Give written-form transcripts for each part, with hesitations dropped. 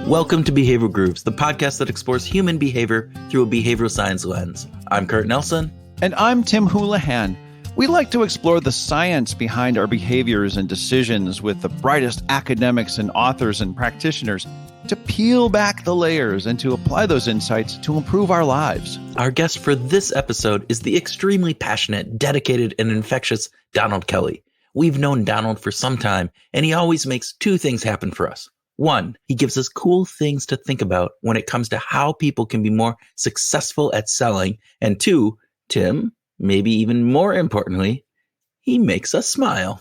Welcome to Behavioral Grooves, the podcast that explores human behavior through a behavioral science lens. I'm Kurt Nelson. And I'm Tim Houlihan. We like to explore the science behind our behaviors and decisions with the brightest academics and authors and practitioners to peel back the layers and to apply those insights to improve our lives. Our guest for this episode is the extremely passionate, dedicated, and infectious Donald Kelly. We've known Donald for some time, and he always makes two things happen for us. One, he gives us cool things to think about when it comes to how people can be more successful at selling. And two, Tim, maybe even more importantly, he makes us smile.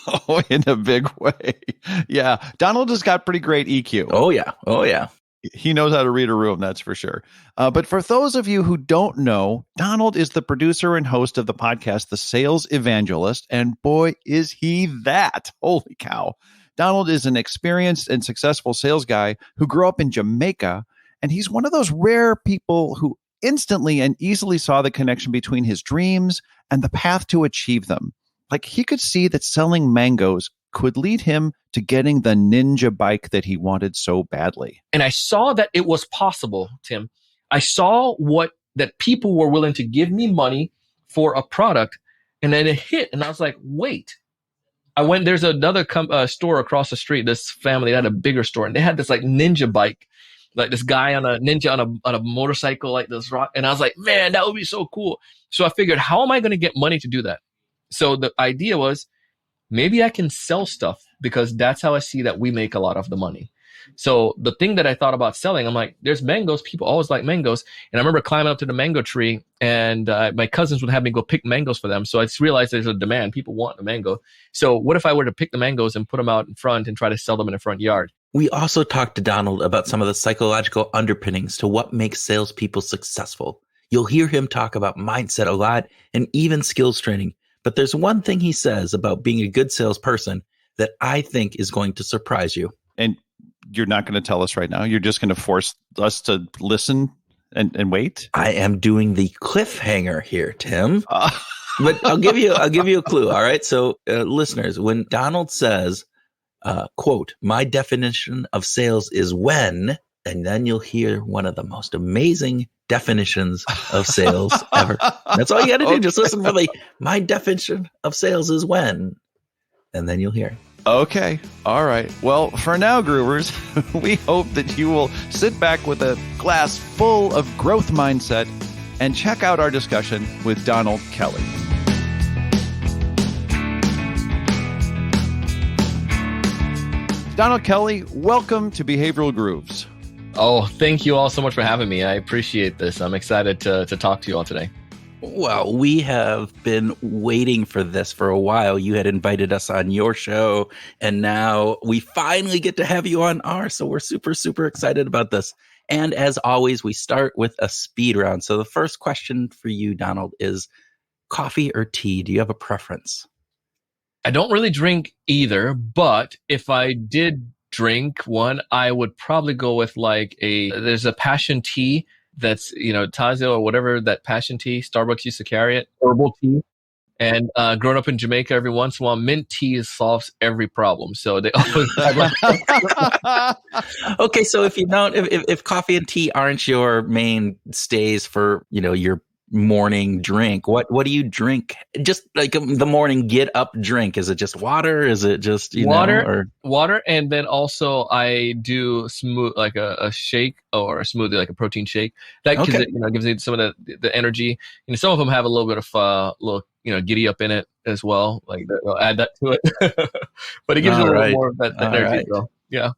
Oh, in a big way. Yeah. Donald has got pretty great EQ. Oh, yeah. Oh, yeah. He knows how to read a room, that's for sure. But for those of you who don't know, Donald is the producer and host of the podcast, The Sales Evangelist. And boy, is he that. Holy cow. Donald is an experienced and successful sales guy who grew up in Jamaica. And he's one of those rare people who instantly and easily saw the connection between his dreams and the path to achieve them. Like he could see that selling mangoes could lead him to getting the ninja bike that he wanted so badly. And I saw that it was possible, Tim. I saw that people were willing to give me money for a product, and then it hit. And I was like, wait. There's another store across the street, this family that had a bigger store, and they had this like ninja bike, like this guy on a ninja on a motorcycle, like this rock. And I was like, man, that would be so cool. So I figured, how am I going to get money to do that? So the idea was, maybe I can sell stuff because that's how I see that we make a lot of the money. So the thing that I thought about selling, I'm like, there's mangoes. People always like mangoes. And I remember climbing up to the mango tree and my cousins would have me go pick mangoes for them. So I just realized there's a demand. People want the mango. So what if I were to pick the mangoes and put them out in front and try to sell them in the front yard? We also talked to Donald about some of the psychological underpinnings to what makes salespeople successful. You'll hear him talk about mindset a lot and even skills training. But there's one thing he says about being a good salesperson that I think is going to surprise you. And you're not going to tell us right now. You're just going to force us to listen and wait. I am doing the cliffhanger here, Tim. But I'll give you a clue. All right. So listeners, when Donald says, quote, my definition of sales is when, and then you'll hear one of the most amazing definitions of sales ever. That's all you got to do. Okay. Just listen for my definition of sales is when, and then you'll hear. Okay. All right. Well, for now, Groovers, we hope that you will sit back with a glass full of growth mindset and check out our discussion with Donald Kelly. Donald Kelly, welcome to Behavioral Grooves. Oh, thank you all so much for having me. I appreciate this. I'm excited to talk to you all today. Well, we have been waiting for this for a while. You had invited us on your show, and now we finally get to have you on ours. So we're super, super excited about this. And as always, we start with a speed round. So the first question for you, Donald, is coffee or tea? Do you have a preference? I don't really drink either, but if I did drink one, I would probably go with there's a passion tea that's, Tazio or whatever, that passion tea, Starbucks used to carry it, herbal tea. And growing up in Jamaica, every once in a while, mint tea solves every problem. So they always Okay, so if coffee and tea aren't your mainstays for, your morning drink, what do you drink? Just like the morning get up drink. Is it just water? Is it just water? And then also I do smooth like a shake or a smoothie, like a protein shake. That gives it some of the energy. Some of them have a little bit of little giddy up in it as well. Like they'll add that to it, but it gives you a little more of that energy. Right. So, yeah,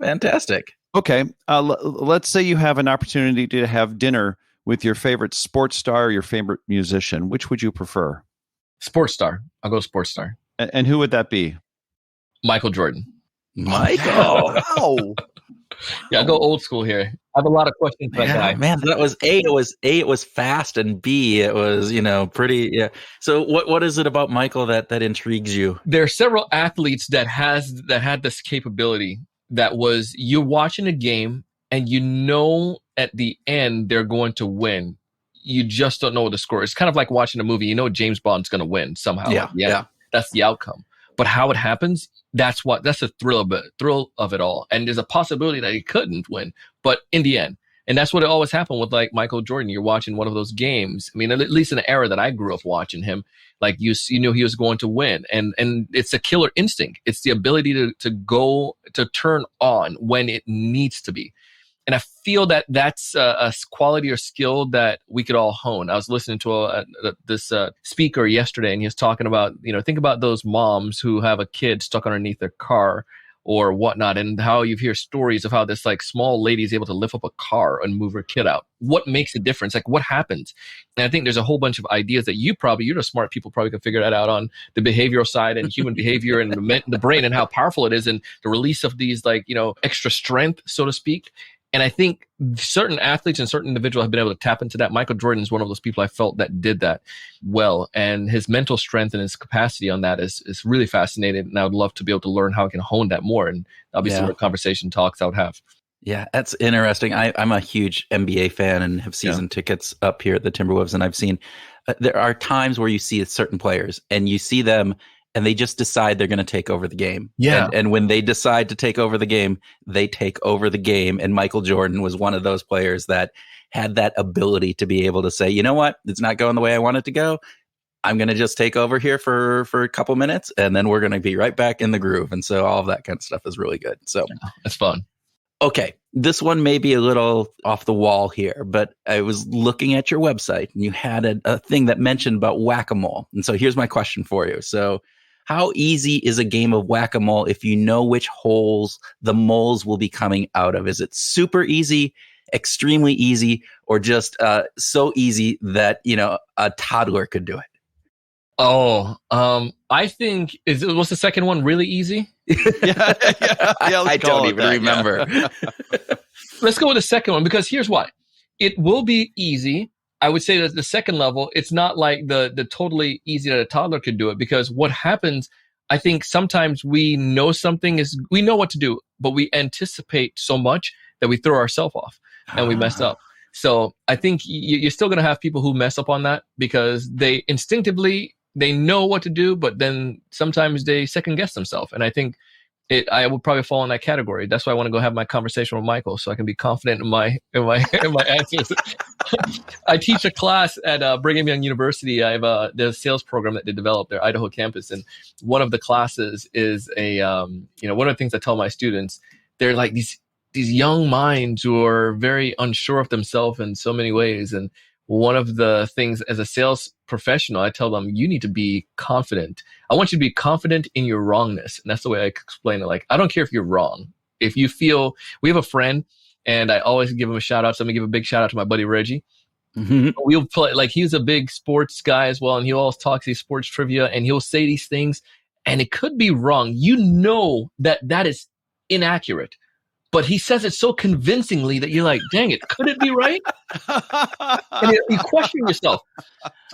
fantastic. Okay, let's say you have an opportunity to have dinner with your favorite sports star or your favorite musician. Which would you prefer? Sports star. I'll go sports star. And who would that be? Michael Jordan. Michael. Wow. Yeah, I'll go old school here. I have a lot of questions for that guy. Man, that was it was fast, and B, it was, pretty. Yeah. So what is it about Michael that intrigues you? There are several athletes that had this capability that was, you're watching a game and at the end they're going to win. You just don't know what the score is. It's kind of like watching a movie. James Bond's going to win somehow. Yeah. That's the outcome. But how it happens, that's the thrill of it all. And there's a possibility that he couldn't win, but in the end, and that's what it always happened with like Michael Jordan. You're watching one of those games. I mean, at least in the era that I grew up watching him, like you knew he was going to win, and it's a killer instinct. It's the ability to turn on when it needs to be. And I feel that that's a quality or skill that we could all hone. I was listening to this speaker yesterday, and he was talking about, think about those moms who have a kid stuck underneath their car or whatnot, and how you hear stories of how this like small lady is able to lift up a car and move her kid out. What makes a difference? Like what happens? And I think there's a whole bunch of ideas that you're the smart people probably can figure that out on the behavioral side and human behavior and the brain and how powerful it is and the release of these extra strength, so to speak. And I think certain athletes and certain individuals have been able to tap into that. Michael Jordan is one of those people I felt that did that well. And his mental strength and his capacity on that is really fascinating. And I would love to be able to learn how I can hone that more. And that'll be some of the conversation talks I would have. Yeah, that's interesting. I'm a huge NBA fan and have season tickets up here at the Timberwolves. And I've seen there are times where you see certain players and you see them and they just decide they're going to take over the game. Yeah. And when they decide to take over the game, they take over the game. And Michael Jordan was one of those players that had that ability to be able to say, you know what, it's not going the way I want it to go. I'm going to just take over here for a couple minutes, and then we're going to be right back in the groove. And so all of that kind of stuff is really good. So it's fun. Okay, this one may be a little off the wall here, but I was looking at your website and you had a thing that mentioned about whack-a-mole. And so here's my question for you. So how easy is a game of whack-a-mole if you know which holes the moles will be coming out of? Is it super easy, extremely easy, or just so easy that, a toddler could do it? Oh, I think was the second one really easy? I don't even remember. Yeah. Let's go with the second one, because here's why. It will be easy. I would say that the second level, it's not like the totally easy that a toddler could do it, because what happens, I think sometimes we know we know what to do, but we anticipate so much that we throw ourselves off and we mess up. So I think you're still going to have people who mess up on that because they instinctively, they know what to do, but then sometimes they second guess themselves. And I think I would probably fall in that category. That's why I want to go have my conversation with Michael, so I can be confident in my answers. I teach a class at Brigham Young University. I have there's a sales program that they developed their Idaho campus, and one of the classes is one of the things I tell my students, they're like these young minds who are very unsure of themselves in so many ways. And one of the things as a sales professional, I tell them, you need to be confident. I want you to be confident in your wrongness. And that's the way I explain it. Like, I don't care if you're wrong. If you feel, we have a friend, and I always give him a shout out. So I'm gonna give a big shout out to my buddy Reggie. Mm-hmm. We'll play, like, he's a big sports guy as well. And he always talks these sports trivia, and he'll say these things, and it could be wrong. You know that is inaccurate. But he says it so convincingly that you're like, dang it, could it be right? And you question yourself.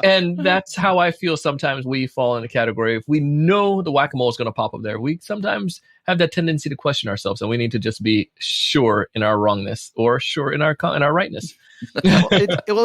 And that's how I feel sometimes we fall in a category. If we know the whack-a-mole is going to pop up there, we sometimes have that tendency to question ourselves, and we need to just be sure in our wrongness or sure in our rightness. Well,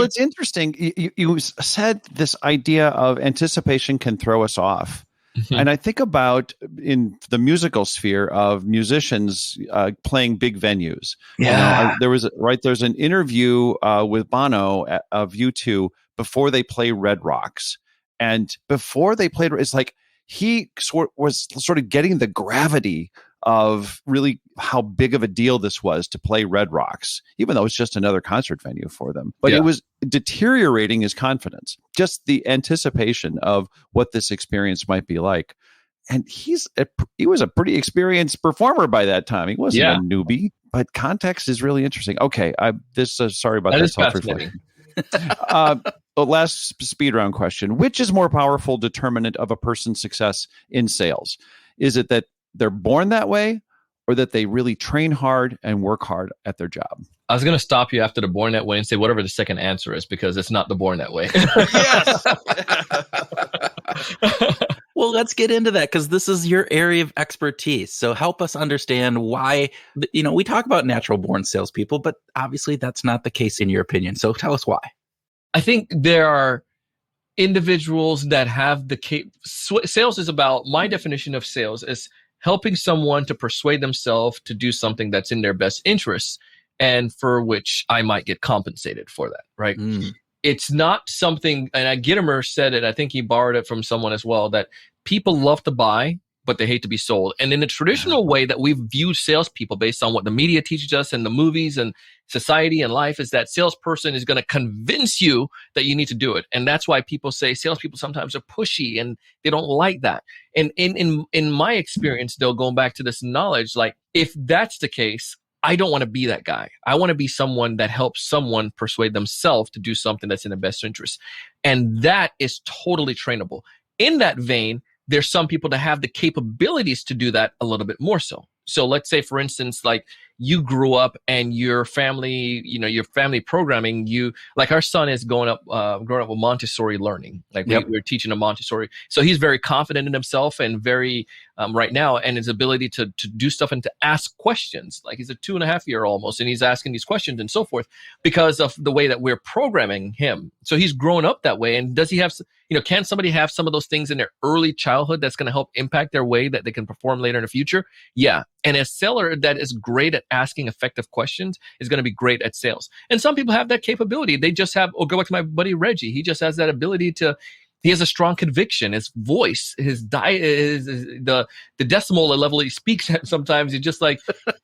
it's interesting. You said this idea of anticipation can throw us off. Mm-hmm. And I think about in the musical sphere of musicians playing big venues. Yeah, there's an interview with Bono of U2 before they play Red Rocks, and before they played, it's like he was sort of getting the gravity of really how big of a deal this was to play Red Rocks, even though it's just another concert venue for them. But It was deteriorating his confidence, just the anticipation of what this experience might be like. And he was a pretty experienced performer by that time. He wasn't a newbie, but context is really interesting. Okay, sorry about that self-reflection. The last speed round question: which is more powerful determinant of a person's success in sales? Is it that they're born that way, or that they really train hard and work hard at their job? I was going to stop you after the born that way and say whatever the second answer is, because it's not the born that way. Yes. Well, let's get into that, because this is your area of expertise. So help us understand why, we talk about natural born salespeople, but obviously that's not the case in your opinion. So tell us why. I think there are individuals that have sales is about, my definition of sales is helping someone to persuade themselves to do something that's in their best interests and for which I might get compensated for that, right? It's not something, and Gittimer said it, I think he borrowed it from someone as well, that people love to buy, but they hate to be sold. And in the traditional way that we've viewed salespeople based on what the media teaches us and the movies and society and life is that salesperson is going to convince you that you need to do it. And that's why people say salespeople sometimes are pushy and they don't like that. And in my experience, though, going back to this knowledge, like if that's the case, I don't want to be that guy. I want to be someone that helps someone persuade themselves to do something that's in their best interest. And that is totally trainable. In that vein, there's some people that have the capabilities to do that a little bit more so. So let's say, for instance, like you grew up and your family, your family programming, like our son is growing up with Montessori learning. Like we're teaching him Montessori. So he's very confident in himself and very right now, and his ability to do stuff and to ask questions. Like he's a 2.5-year-old almost, and he's asking these questions and so forth because of the way that we're programming him. So he's grown up that way. And does he have, can somebody have some of those things in their early childhood that's going to help impact their way that they can perform later in the future? Yeah. And a seller that is great at asking effective questions is going to be great at sales. And some people have that capability. They just have, go back to my buddy Reggie. He just has that ability he has a strong conviction. His voice, the decimal level he speaks at sometimes, it's just like,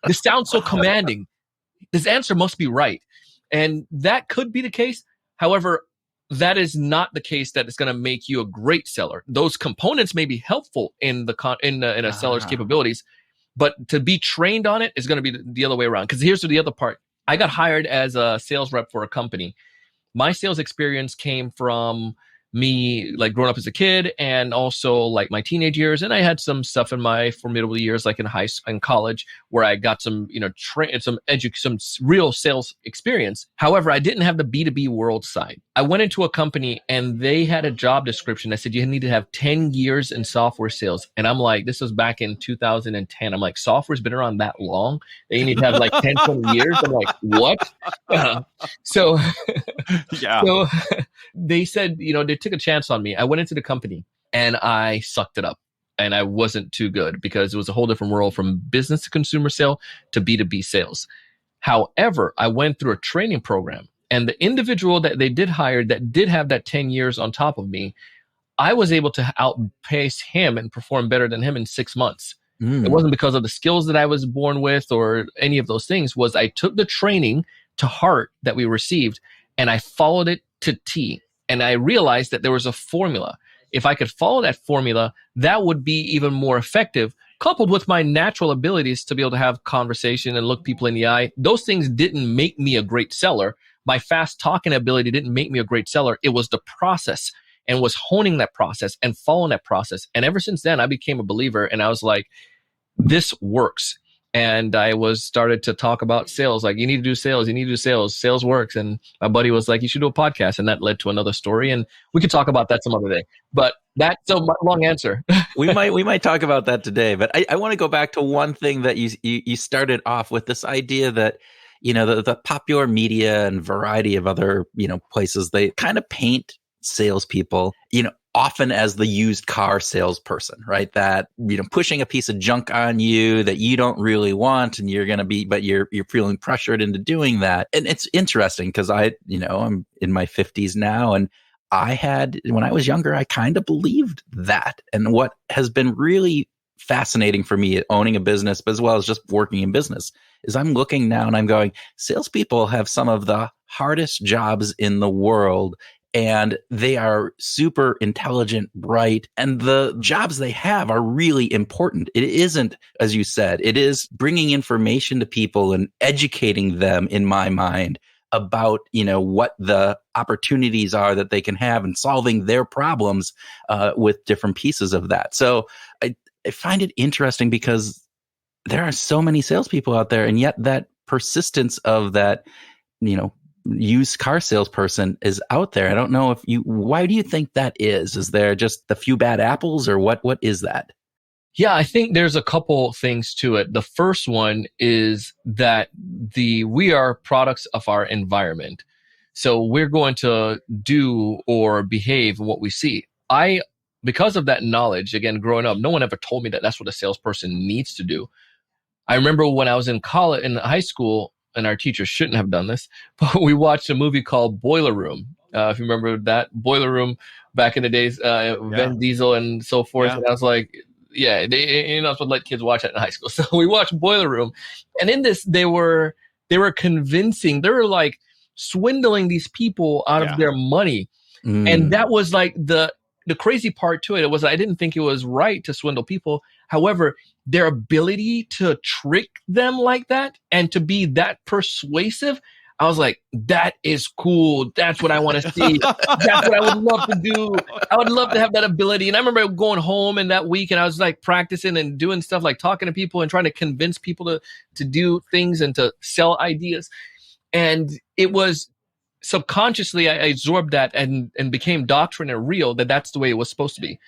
this sounds so commanding. This answer must be right. And that could be the case. However, that is not the case that is going to make you a great seller. Those components may be helpful in a seller's capabilities, but to be trained on it is going to be the other way around. Because here's the other part. I got hired as a sales rep for a company. My sales experience came from me like growing up as a kid and also like my teenage years. And I had some stuff in my formidable years, like in college, where I got some, some real sales experience. However, I didn't have the B2B world side. I went into a company and they had a job description that said you need to have 10 years in software sales. And I'm like, this was back in 2010. I'm like, software's been around that long? They need to have like 10, 20 years? I'm like, what? So they said, they took a chance on me. I went into the company and I sucked it up and I wasn't too good because it was a whole different world from business to consumer sale to B2B sales. However, I went through a training program and the individual that they did hire that did have that 10 years on top of me, I was able to outpace him and perform better than him in 6 months. It wasn't because of the skills that I was born with or any of those things. Was I took the training to heart that we received and I followed it to T. And I realized that there was a formula. If I could follow that formula, that would be even more effective, coupled with my natural abilities to be able to have conversation and look people in the eye. Those things didn't make me a great seller. My fast talking ability didn't make me a great seller. It was the process and was honing that process and following that process. And ever since then, I became a believer and I was like, this works. And I started to talk about sales. Like, you need to do sales. You need to do sales. Sales works. And my buddy was like, you should do a podcast. And that led to another story. And we could talk about that some other day. But that's a long answer. we might talk about that today. But I want to go back to one thing that you started off with, this idea that, the popular media and variety of other, places, they kind of paint salespeople, often as the used car salesperson, right? That, pushing a piece of junk on you that you don't really want, and but you're feeling pressured into doing that. And it's interesting because I'm in my 50s now, and when I was younger, I kind of believed that. And what has been really fascinating for me at owning a business, but as well as just working in business, is I'm looking now and I'm going, salespeople have some of the hardest jobs in the world. And they are super intelligent, bright, and the jobs they have are really important. It isn't, as you said, it is bringing information to people and educating them, in my mind, about, what the opportunities are that they can have and solving their problems with different pieces of that. So I find it interesting because there are so many salespeople out there, and yet that persistence of that, used car salesperson is out there. I don't know why do you think that is? Is there just the few bad apples, or what is that? Yeah, I think there's a couple things to it. The first one is that we are products of our environment. So we're going to do or behave what we see. Because of that knowledge, again, growing up, no one ever told me that that's what a salesperson needs to do. I remember when I was in college, in high school, and our teachers shouldn't have done this, but we watched a movie called Boiler Room. If you remember that Boiler Room back in the days, Vin Diesel and so forth. Yeah. And I was like, yeah, you're not supposed to let kids watch that in high school. So we watched Boiler Room. And in this, they were convincing, they were like swindling these people out of their money. And that was like the crazy part to it. It was, I didn't think it was right to swindle people. However, their ability to trick them like that and to be that persuasive, I was like, that is cool. That's what I want to see. That's what I would love to do. I would love to have that ability. And I remember going home in that week and I was like practicing and doing stuff like talking to people and trying to convince people to do things and to sell ideas. And it was subconsciously, I absorbed that and became doctrine and real that that's the way it was supposed to be.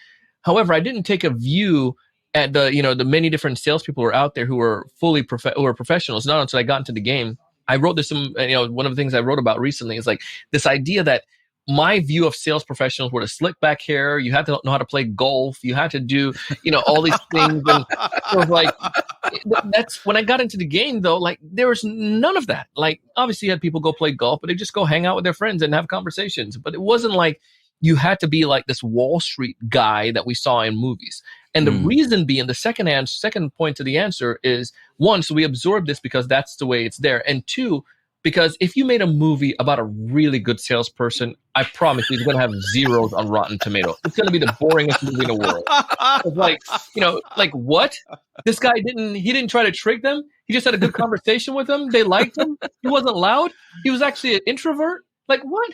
However, I didn't take a view at the many different salespeople who are out there who are who are professionals. Not until I got into the game. I wrote this, one of the things I wrote about recently is like this idea that my view of sales professionals were to slick back hair. You had to know how to play golf. You had to do, all these things. And I was like, that's when I got into the game though, like there was none of that. Like obviously you had people go play golf, but they just go hang out with their friends and have conversations. But it wasn't like you had to be like this Wall Street guy that we saw in movies. And the reason being, the second point to the answer is, one, so we absorb this because that's the way it's there. And two, because if you made a movie about a really good salesperson, I promise you, it's going to have zeros on Rotten Tomatoes. It's going to be the boringest movie in the world. It's like, like what? This guy didn't try to trick them. He just had a good conversation with them. They liked him. He wasn't loud. He was actually an introvert. Like what?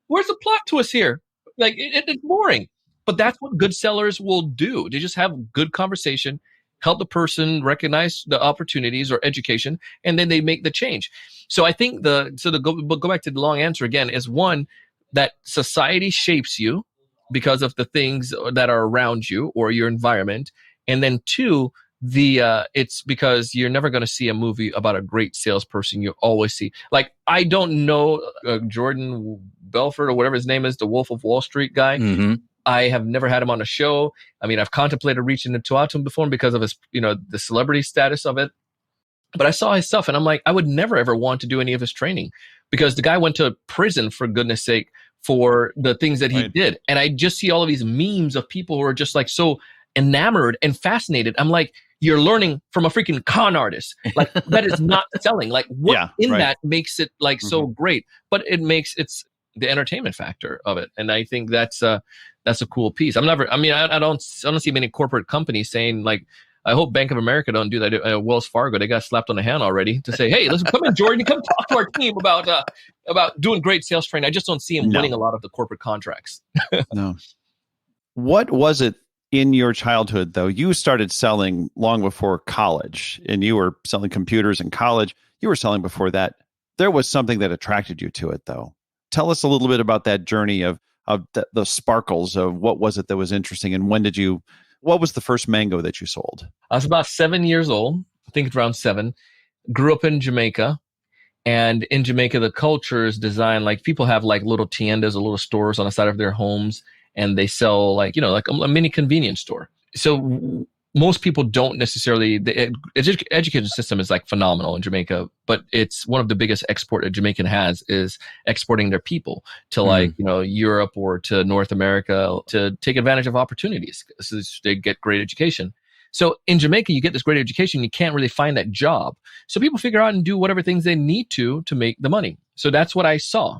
Where's the plot twist here? Like it's boring. But that's what good sellers will do. They just have good conversation, help the person recognize the opportunities or education, and then they make the change. So I think go back to the long answer again is one, that society shapes you because of the things that are around you or your environment. And then two, it's because you're never going to see a movie about a great salesperson. You always see, like, I don't know Jordan Belfort or whatever his name is, the Wolf of Wall Street guy. Mm-hmm. I have never had him on a show. I mean, I've contemplated reaching out to him before because of his, the celebrity status of it. But I saw his stuff and I'm like, I would never, ever want to do any of his training because the guy went to prison, for goodness sake, for the things that he did. And I just see all of these memes of people who are just like so enamored and fascinated. I'm like, you're learning from a freaking con artist. Like that is not selling. Like what that makes it like so great, but it's the entertainment factor of it. And I think that's a cool piece. I don't see many corporate companies saying like, I hope Bank of America don't do that. Wells Fargo, they got slapped on the hand already to say, hey, let's come in, Jordan, come talk to our team about doing great sales training. I just don't see him winning a lot of the corporate contracts. No. What was it in your childhood, though? You started selling long before college, and you were selling computers in college. You were selling before that. There was something that attracted you to it, though. Tell us a little bit about that journey of the sparkles of what was it that was interesting, and what was the first mango that you sold? I was about 7 years old. I think it's around 7. Grew up in Jamaica. And in Jamaica, the culture is designed like people have like little tiendas or little stores on the side of their homes. And they sell like a mini convenience store. So most people don't necessarily, the education system is like phenomenal in Jamaica, but it's one of the biggest export a Jamaican has is exporting their people to like, Europe or to North America to take advantage of opportunities so they get great education. So in Jamaica, you get this great education, you can't really find that job. So people figure out and do whatever things they need to make the money. So that's what I saw.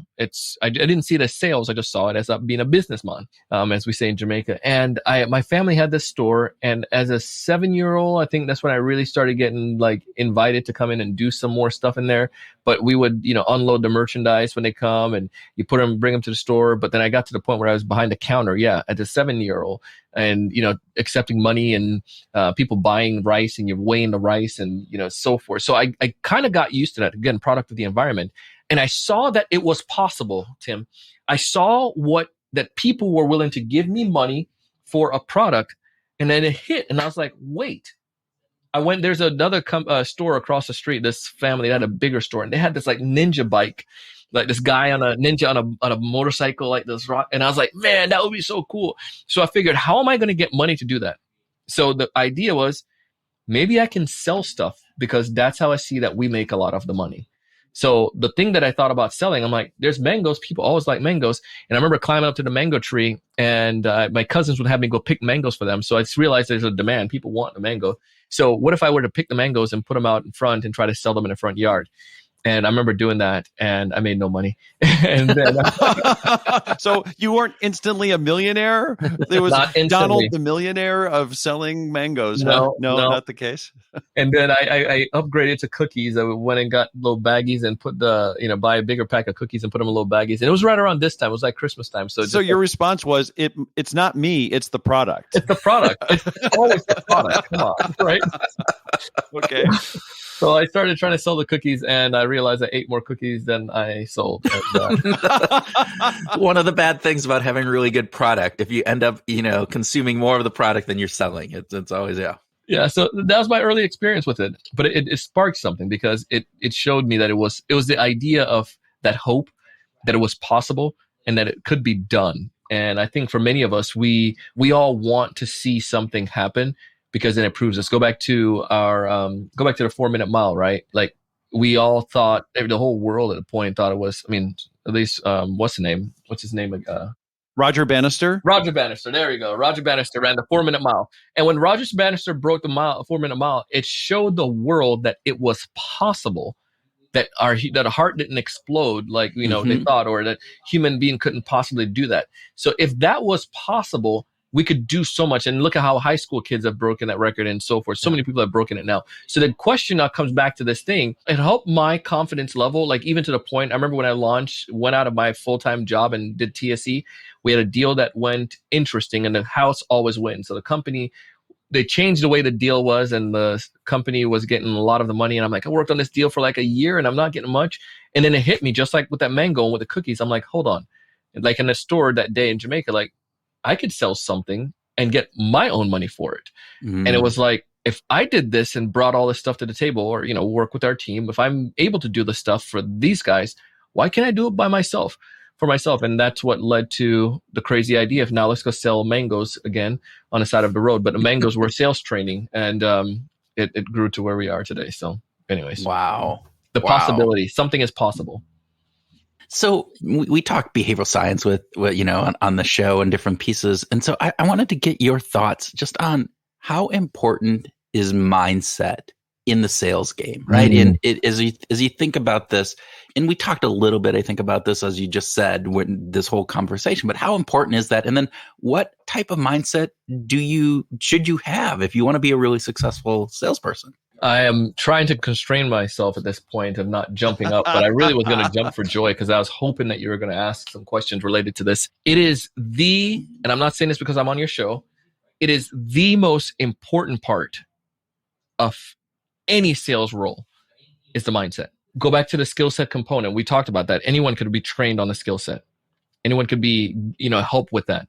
I didn't see it as sales. I just saw it as being a businessman, as we say in Jamaica. And my family had this store. And as a 7-year-old, I think that's when I really started getting like invited to come in and do some more stuff in there. But we would, unload the merchandise when they come and you bring them to the store. But then I got to the point where I was behind the counter. Yeah. At the 7-year-old and, accepting money and people buying rice and you're weighing the rice and, so forth. So I kind of got used to that. Again, product of the environment. And I saw that it was possible, Tim. I saw that people were willing to give me money for a product, and then it hit, and I was like, wait. There's another store across the street, this family that had a bigger store, and they had this like ninja bike, like this guy on a ninja on a motorcycle, like this rock. And I was like, man, that would be so cool. So I figured, how am I going to get money to do that? So the idea was, maybe I can sell stuff, because that's how I see that we make a lot of the money. So the thing that I thought about selling, I'm like, there's mangoes. People always like mangoes. And I remember climbing up to the mango tree, and my cousins would have me go pick mangoes for them. So I just realized there's a demand. People want the mango. So what if I were to pick the mangoes and put them out in front and try to sell them in the front yard? And I remember doing that, and I made no money. And then, so you weren't instantly a millionaire? There was Donald the millionaire of selling mangoes. No, no, not the case. And then I upgraded to cookies. I went and got little baggies and put buy a bigger pack of cookies and put them in little baggies. And it was right around this time. It was like Christmas time. So your response was, it's not me, it's the product. It's the product. It's always the product. Come on, right? Okay. So I started trying to sell the cookies, and I realized I ate more cookies than I sold. One of the bad things about having really good product, if you end up, consuming more of the product than you're selling, it's always, Yeah, so that was my early experience with it. But it sparked something, because it showed me that it was the idea of that hope, that it was possible, and that it could be done. And I think for many of us, we all want to see something happen, because then it proves us. Go back to the 4-minute mile, right? Like, we all thought, the whole world at a point thought it was, at least, what's his name? Roger Bannister? Roger Bannister. There you go. Roger Bannister ran the 4-minute mile. And when Roger Bannister broke the 4-minute mile, it showed the world that it was possible, that a heart didn't explode like, they thought, or that human being couldn't possibly do that. So if that was possible, we could do so much. And look at how high school kids have broken that record and so forth. So many people have broken it now. So the question now comes back to this thing. It helped my confidence level, like even to the point, I remember when I went out of my full-time job and did TSE, we had a deal that went interesting, and the house always wins. So the company, they changed the way the deal was, and the company was getting a lot of the money. And I'm like, I worked on this deal for like a year and I'm not getting much. And then it hit me, just like with that mango and with the cookies. I'm like, hold on. Like in the store that day in Jamaica, like, I could sell something and get my own money for it. And it was like, if I did this and brought all this stuff to the table, or, work with our team, if I'm able to do the stuff for these guys, why can't I do it for myself? And that's what led to the crazy idea of, now let's go sell mangoes again on the side of the road. But the mangoes were sales training, and it grew to where we are today. So anyways. Wow. Possibility, something is possible. So we talk behavioral science with on the show and different pieces. And so I wanted to get your thoughts just on how important is mindset in the sales game, right? And as you think about this, and we talked a little bit, I think, about this, as you just said, when this whole conversation, but how important is that? And then what type of mindset should you have if you want to be a really successful salesperson? I am trying to constrain myself at this point of not jumping up, but I really was going to jump for joy, because I was hoping that you were going to ask some questions related to this. It is and I'm not saying this because I'm on your show, it is the most important part of any sales role is the mindset. Go back to the skill set component. We talked about that. Anyone could be trained on the skill set. Anyone could be, help with that.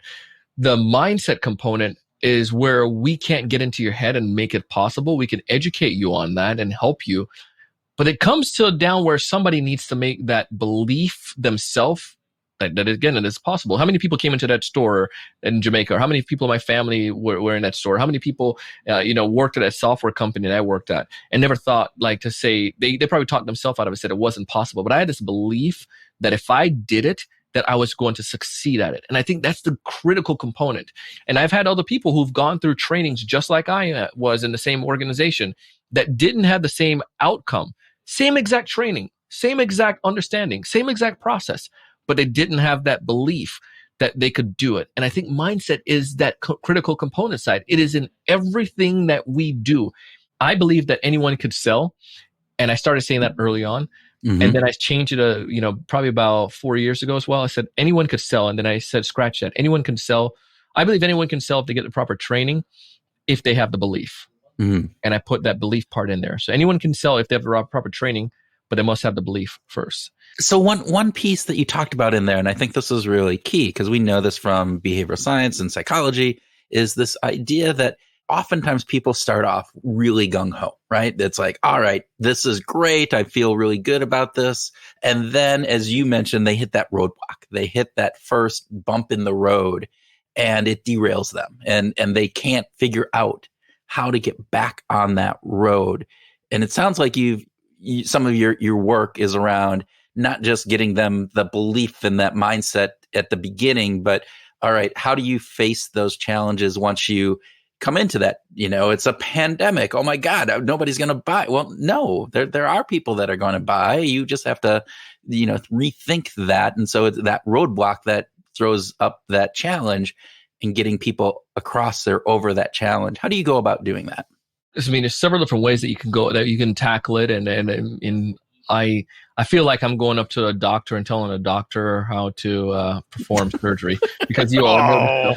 The mindset component is where we can't get into your head and make it possible. We can educate you on that and help you. But it comes to down where somebody needs to make that belief themselves that again, it is possible. How many people came into that store in Jamaica? Or how many people in my family were in that store? How many people, worked at a software company that I worked at and never thought to say, they probably talked themselves out of it, said it wasn't possible. But I had this belief that if I did it, that I was going to succeed at it. And I think that's the critical component. And I've had other people who've gone through trainings just like I was in the same organization that didn't have the same outcome, same exact training, same exact understanding, same exact process, but they didn't have that belief that they could do it. And I think mindset is that critical component side. It is in everything that we do. I believe that anyone could sell. And I started saying that early on. And then I changed it, probably about 4 years ago as well. I said, anyone could sell. And then I said, scratch that. Anyone can sell. I believe anyone can sell if they get the proper training, if they have the belief. And I put that belief part in there. So anyone can sell if they have the proper training, but they must have the belief first. So one piece that you talked about in there, and I think this is really key, because we know this from behavioral science and psychology, is this idea that oftentimes people start off really gung-ho, right? It's like, all right, this is great. I feel really good about this. And then, as you mentioned, they hit that roadblock. They hit that first bump in the road and it derails them. And they can't figure out how to get back on that road. And it sounds like some of your work is around not just getting them the belief and that mindset at the beginning, but all right, how do you face those challenges once you come into that? It's a pandemic. Oh my God, nobody's going to buy. Well, no, there are people that are going to buy. You just have to, rethink that. And so it's that roadblock that throws up that challenge and getting people across or over that challenge. How do you go about doing that? I mean, there's several different ways that you can tackle it. And I feel like I'm going up to a doctor and telling a doctor how to perform surgery because you all know.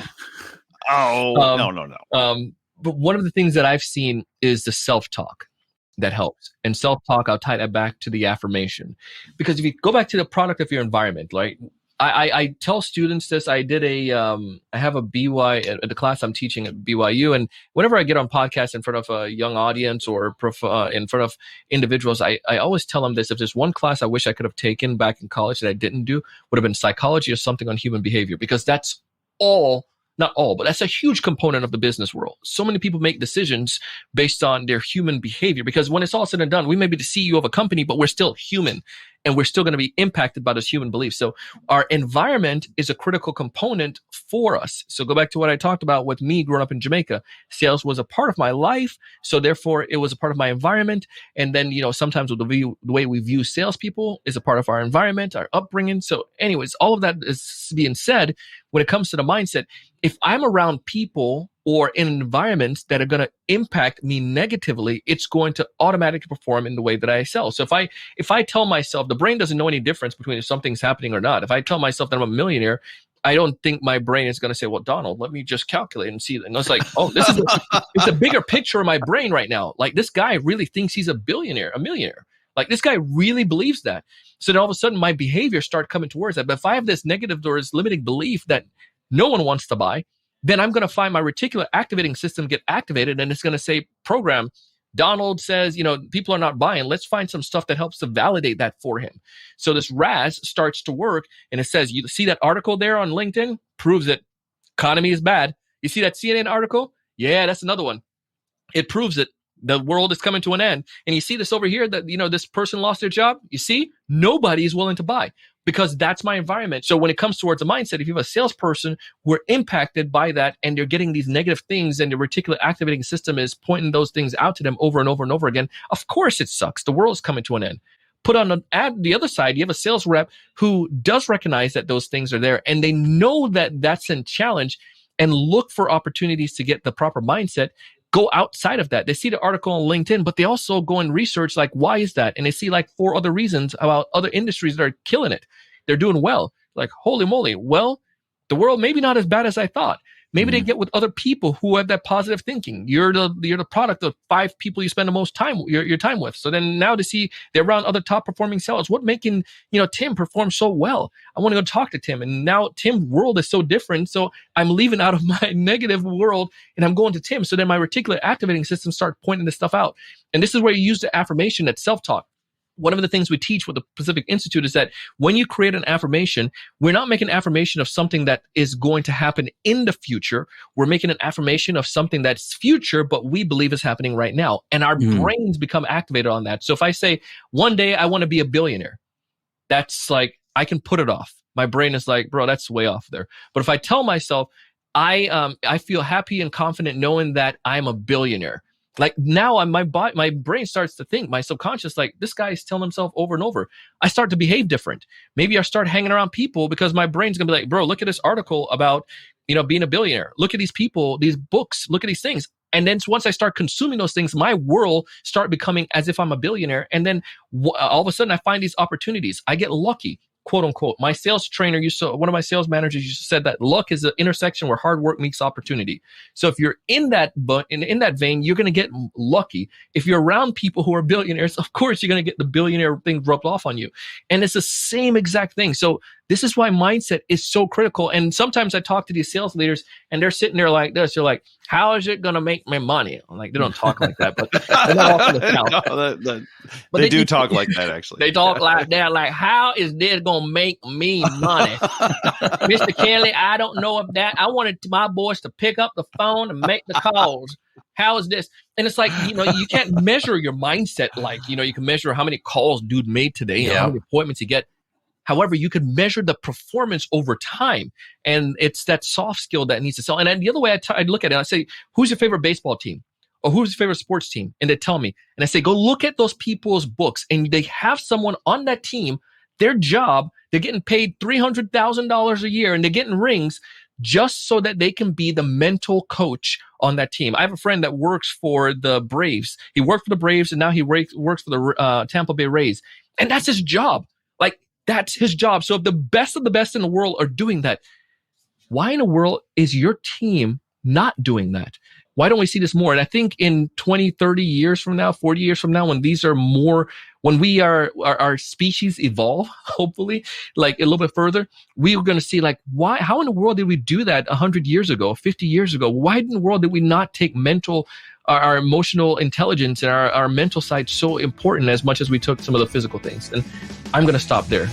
No. But one of the things that I've seen is the self-talk that helps. And self-talk, I'll tie that back to the affirmation. Because if you go back to the product of your environment, right? I tell students this. I have a the class I'm teaching at BYU, and whenever I get on podcasts in front of a young audience or in front of individuals, I always tell them this. If there's one class I wish I could have taken back in college that I didn't do, would have been psychology or something on human behavior, because that's not all, but that's a huge component of the business world. So many people make decisions based on their human behavior, because when it's all said and done, we may be the CEO of a company, but we're still human and we're still going to be impacted by those human beliefs. So our environment is a critical component for us. So go back to what I talked about with me growing up in Jamaica. Sales was a part of my life. So therefore it was a part of my environment. And then, sometimes the way we view salespeople is a part of our environment, our upbringing. So anyways, all of that is being said, when it comes to the mindset, if I'm around people or in environments that are going to impact me negatively, it's going to automatically perform in the way that I sell. So if I tell myself, the brain doesn't know any difference between if something's happening or not. If I tell myself that I'm a millionaire, I don't think my brain is going to say, well, Donald, let me just calculate and see. And it's like, oh, it's a bigger picture in my brain right now. Like, this guy really thinks he's a millionaire. Like, this guy really believes that. So then all of a sudden my behavior start coming towards that. But if I have this negative or this limiting belief that no one wants to buy, then I'm going to find my reticular activating system get activated, and it's going to say, program, Donald says, people are not buying. Let's find some stuff that helps to validate that for him. So this RAS starts to work, and it says, you see that article there on LinkedIn? Proves it. Economy is bad. You see that CNN article? Yeah, that's another one. It proves it. The world is coming to an end. And you see this over here that, this person lost their job. You see, nobody is willing to buy, because that's my environment. So when it comes towards a mindset, if you have a salesperson who are impacted by that and they're getting these negative things and the reticular activating system is pointing those things out to them over and over and over again, of course it sucks. The world's coming to an end. Put on the other side, you have a sales rep who does recognize that those things are there and they know that that's a challenge and look for opportunities to get the proper mindset. Go outside of that. They see the article on LinkedIn, but they also go and research, like, why is that? And they see like 4 other reasons about other industries that are killing it. They're doing well. Like, holy moly. Well, the world maybe not as bad as I thought. Maybe they get with other people who have that positive thinking. You're the product of 5 people you spend the most time your time with. So then now to see they're around other top performing sellers, what making Tim perform so well? I want to go talk to Tim, and now Tim's world is so different. So I'm leaving out of my negative world and I'm going to Tim. So then my reticular activating system start pointing this stuff out. And this is where you use the affirmation, that self-talk. One of the things we teach with the Pacific Institute is that when you create an affirmation, we're not making an affirmation of something that is going to happen in the future. We're making an affirmation of something that's future, but we believe is happening right now. And our brains become activated on that. So if I say, one day I want to be a billionaire, that's like, I can put it off. My brain is like, bro, that's way off there. But if I tell myself, I feel happy and confident knowing that I'm a billionaire. Like, now my brain starts to think, my subconscious, like, this guy is telling himself over and over. I start to behave different. Maybe I start hanging around people because my brain's going to be like, bro, look at this article about, being a billionaire. Look at these people, these books, look at these things. And then once I start consuming those things, my world start becoming as if I'm a billionaire. And then all of a sudden I find these opportunities. I get lucky, quote unquote. My sales trainer one of my sales managers used to said that luck is the intersection where hard work meets opportunity. So if you're in that vein, you're going to get lucky. If you're around people who are billionaires, of course you're going to get the billionaire thing rubbed off on you. And it's the same exact thing. So This is why mindset is so critical. And sometimes I talk to these sales leaders and they're sitting there like this. They're like, how is it going to make me money? I'm like, they don't talk like that, but they're not all from the South. They do talk like that, actually. They talk like that, like, how is this going to make me money? Mr. Kelly, I don't know if that. I wanted my boys to pick up the phone and make the calls. How is this? And it's like, you can't measure your mindset like, you can measure how many calls dude made today, how many appointments you get. However, you can measure the performance over time. And it's that soft skill that needs to sell. And then the other way I look at it, I say, who's your favorite baseball team? Or who's your favorite sports team? And they tell me. And I say, go look at those people's books. And they have someone on that team, their job, they're getting paid $300,000 a year and they're getting rings just so that they can be the mental coach on that team. I have a friend that works for the Braves. He worked for the Braves and now he works for the Tampa Bay Rays. And that's his job. Like, that's his job. So if the best of the best in the world are doing that, why in the world is your team not doing that? Why don't we see this more? And I think in 20, 30 years from now, 40 years from now, when these are more, when we are, our species evolve, hopefully, like a little bit further, we are going to see like, how in the world did we do that 100 years ago, 50 years ago? Why in the world did we not take our emotional intelligence and our mental side so important as much as we took some of the physical things? And I'm going to stop there.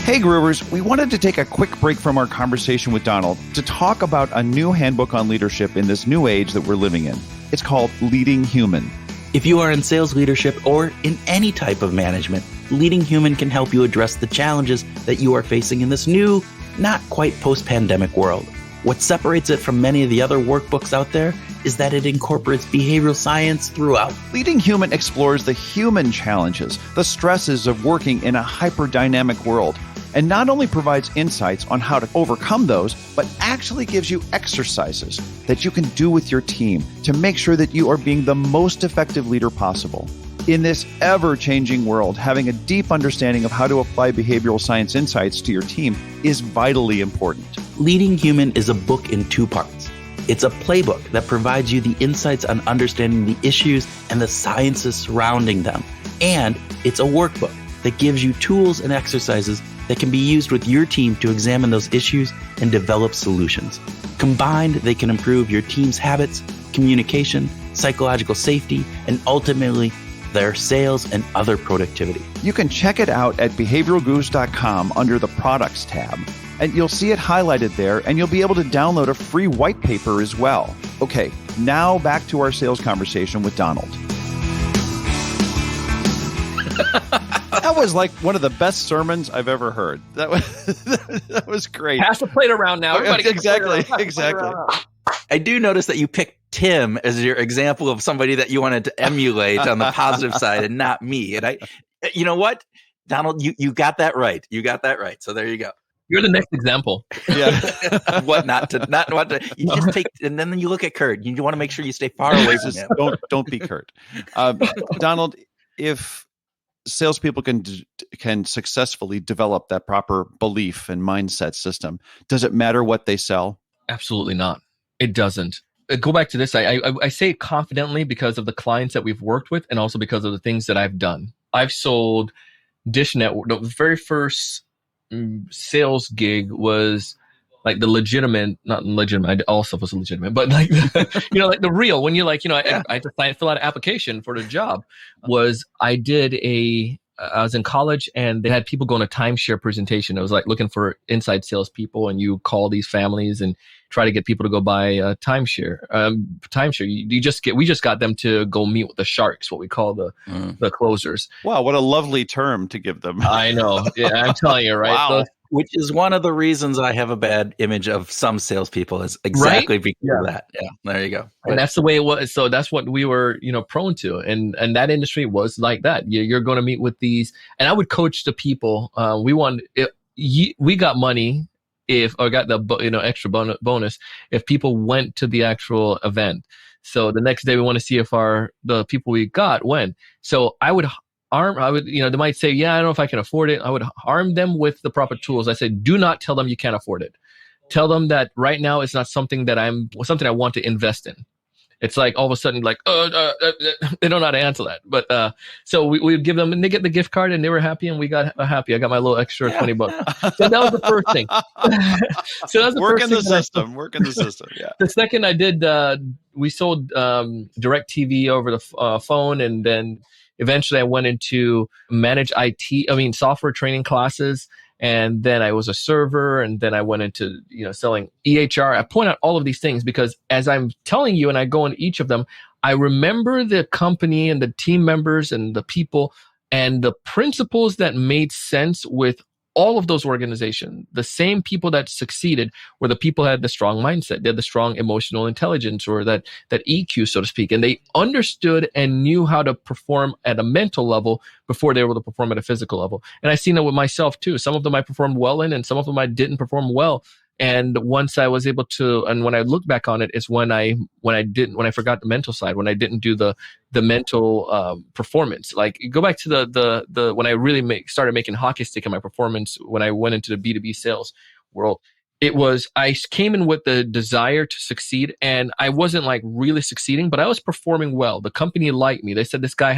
Hey, Groovers, we wanted to take a quick break from our conversation with Donald to talk about a new handbook on leadership in this new age that we're living in. It's called Leading Human. If you are in sales leadership or in any type of management, Leading Human can help you address the challenges that you are facing in this new, not quite post-pandemic world. What separates it from many of the other workbooks out there is that it incorporates behavioral science throughout. Leading Human explores the human challenges, the stresses of working in a hyper-dynamic world, and not only provides insights on how to overcome those, but actually gives you exercises that you can do with your team to make sure that you are being the most effective leader possible. In this ever-changing world, having a deep understanding of how to apply behavioral science insights to your team is vitally important. Leading Human is a book in 2 parts. It's a playbook that provides you the insights on understanding the issues and the sciences surrounding them. And it's a workbook that gives you tools and exercises that can be used with your team to examine those issues and develop solutions. Combined, they can improve your team's habits, communication, psychological safety, and ultimately their sales and other productivity. You can check it out at behavioralgurus.com under the products tab, and you'll see it highlighted there, and you'll be able to download a free white paper as well. Okay, now back to our sales conversation with Donald. That was like one of the best sermons I've ever heard. That was great. Pass the plate around now. Exactly. I do notice that you picked Tim as your example of somebody that you wanted to emulate on the positive side and not me. And you know what, Donald, you got that right. You got that right. So there you go. You're the next example. Yeah. What not to. You just take, and then you look at Kurt. You want to make sure you stay far away from him. Don't be Kurt. Donald, if salespeople can successfully develop that proper belief and mindset system, does it matter what they sell? Absolutely not. It doesn't. Go back to this. I say it confidently because of the clients that we've worked with and also because of the things that I've done. I've sold Dish Network. The very first sales gig was like the legitimate, not legitimate, all stuff was legitimate, but like, like the real, when you're like, I had to fill out an application for the job, was I was in college and they had people going to timeshare presentation. It was like looking for inside salespeople, and you call these families and try to get people to go buy a timeshare. We just got them to go meet with the sharks, what we call the closers. Wow, what a lovely term to give them. I know. Yeah, I'm telling you, right? Wow. Which is one of the reasons I have a bad image of some salespeople, is exactly because of that. Yeah, there you go. And that's the way it was. So that's what we were, prone to. And that industry was like that. You're going to meet with these, and I would coach the people. We got money got the extra bonus if people went to the actual event. So the next day we want to see if the people we got went. So I would they might say, yeah, I don't know if I can afford it. I would arm them with the proper tools. I said, do not tell them you can't afford it. Tell them that right now it's not something I want to invest in. It's like all of a sudden, like, they don't know how to answer that. But so we would give them, and they get the gift card, and they were happy, and we got happy. I got my little extra $20. Yeah. So that was the first thing. So that was the working the system. Working the system. Yeah. The second I did, we sold direct TV over the phone, and then eventually I went into managed software training classes. And then I was a server, and then I went into, selling EHR. I point out all of these things because as I'm telling you, and I go into each of them, I remember the company and the team members and the people and the principles that made sense with all of those organizations. The same people that succeeded were the people that had the strong mindset. They had the strong emotional intelligence, or that EQ, so to speak. And they understood and knew how to perform at a mental level before they were able to perform at a physical level. And I've seen that with myself too. Some of them I performed well in, and some of them I didn't perform well. And once I was able to, and when I look back on it, is when I forgot the mental side, when I didn't do the mental performance. Like, go back to the when I really started making hockey stick in my performance, when I went into the B2B sales world. It was, I came in with the desire to succeed, and I wasn't like really succeeding, but I was performing well. The company liked me. They said this guy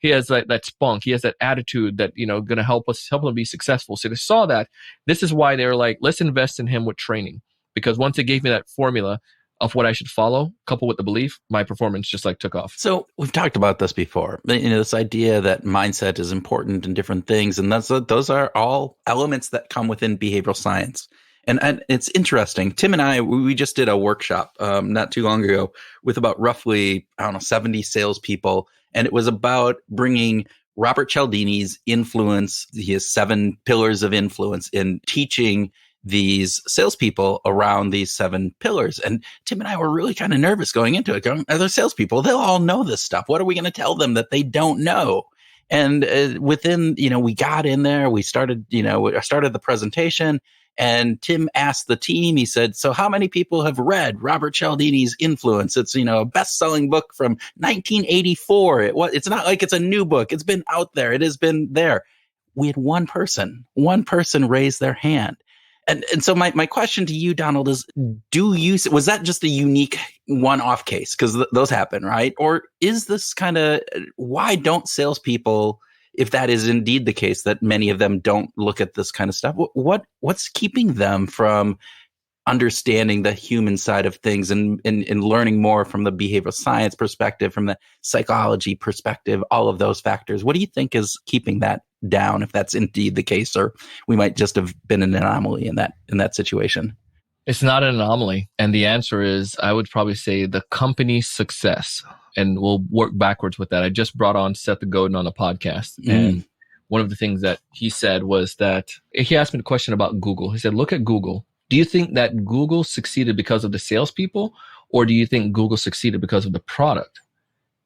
he has that spunk. He has that attitude that, going to help him be successful. So they saw that. This is why they were like, let's invest in him with training. Because once they gave me that formula of what I should follow, coupled with the belief, my performance just like took off. So we've talked about this before. This idea that mindset is important in different things. And those are all elements that come within behavioral science. And it's interesting. Tim and I, we just did a workshop not too long ago with about roughly, 70 salespeople. And it was about bringing Robert Cialdini's influence, his 7 pillars of influence, in teaching these salespeople around these 7 pillars. And Tim and I were really kind of nervous going into it, going, are there salespeople? They'll all know this stuff. What are we going to tell them that they don't know? And within, we got in there, we started, I started the presentation. And Tim asked the team, he said, so how many people have read Robert Cialdini's Influence? It's, a best-selling book from 1984. It's not like it's a new book. It's been out there. It has been there. We had one person raise their hand. And so my question to you, Donald, is, was that just a unique one-off case? Because those happen, right? Or is this why don't salespeople, if that is indeed the case, that many of them don't look at this kind of stuff, what's keeping them from understanding the human side of things and learning more from the behavioral science perspective, from the psychology perspective, all of those factors? What do you think is keeping that down, if that's indeed the case, or we might just have been an anomaly in that situation? It's not an anomaly. And the answer is, I would probably say, the company's success. And we'll work backwards with that. I just brought on Seth Godin on the podcast. And one of the things that he said was that he asked me the question about Google. He said, look at Google. Do you think that Google succeeded because of the salespeople, or do you think Google succeeded because of the product?